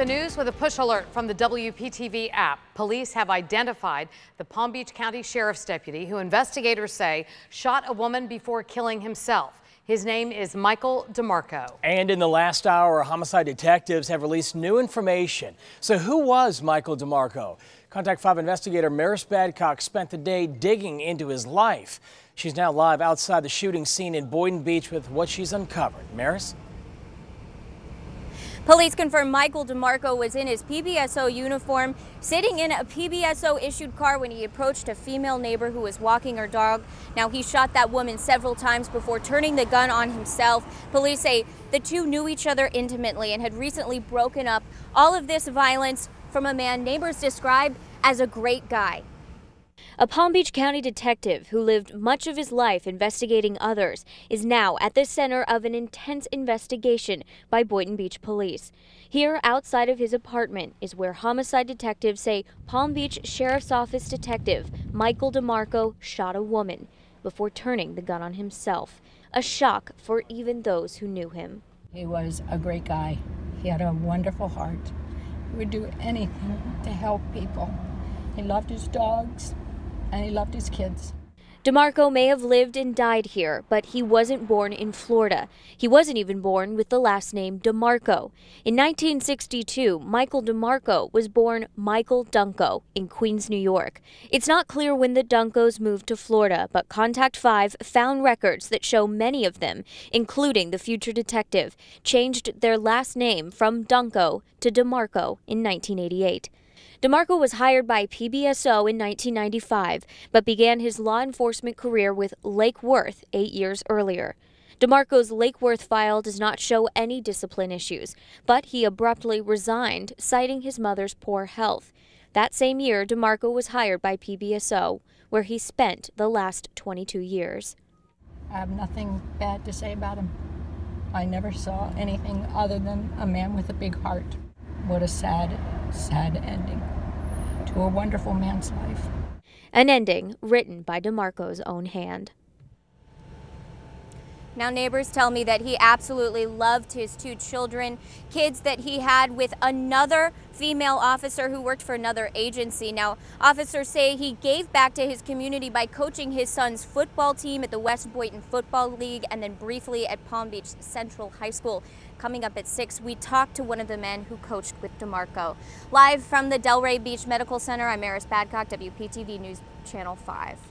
The news with a push alert from the WPTV app. Police have identified the Palm Beach County Sheriff's deputy who investigators say shot a woman before killing himself. His name is Michael DeMarco. And in the last hour, homicide detectives have released new information. So who was Michael DeMarco? Contact 5 investigator Maris Badcock spent the day digging into his life. She's now live outside the shooting scene in Boynton Beach with what she's uncovered. Maris? Police confirm Michael DeMarco was in his PBSO uniform, sitting in a PBSO-issued car when he approached a female neighbor who was walking her dog. Now, he shot that woman several times before turning the gun on himself. Police say the two knew each other intimately and had recently broken up. All of this violence from a man neighbors described as a great guy. A Palm Beach County detective who lived much of his life investigating others is now at the center of an intense investigation by Boynton Beach police. Here outside of his apartment is where homicide detectives say Palm Beach Sheriff's Office detective Michael DeMarco shot a woman before turning the gun on himself. A shock for even those who knew him. He was a great guy. He had a wonderful heart. He would do anything to help people. He loved his dogs. And he loved his kids. DeMarco may have lived and died here, but he wasn't born in Florida. He wasn't even born with the last name DeMarco. In 1962, Michael DeMarco was born Michael Dunco in Queens, New York. It's not clear when the Duncos moved to Florida, but Contact 5 found records that show many of them, including the future detective, changed their last name from Dunco to DeMarco in 1988. DeMarco was hired by PBSO in 1995, but began his law enforcement career with Lake Worth 8 years earlier. DeMarco's Lake Worth file does not show any discipline issues, but he abruptly resigned, citing his mother's poor health. That same year, DeMarco was hired by PBSO, where he spent the last 22 years. I have nothing bad to say about him. I never saw anything other than a man with a big heart. What a sad, sad ending to a wonderful man's life. An ending written by DeMarco's own hand. Now, neighbors tell me that he absolutely loved his two children, kids that he had with another female officer who worked for another agency. Now, officers say he gave back to his community by coaching his son's football team at the West Boynton Football League and then briefly at Palm Beach Central High School. Coming up at 6, we talked to one of the men who coached with DeMarco. Live from the Delray Beach Medical Center, I'm Maris Badcock, WPTV News Channel 5.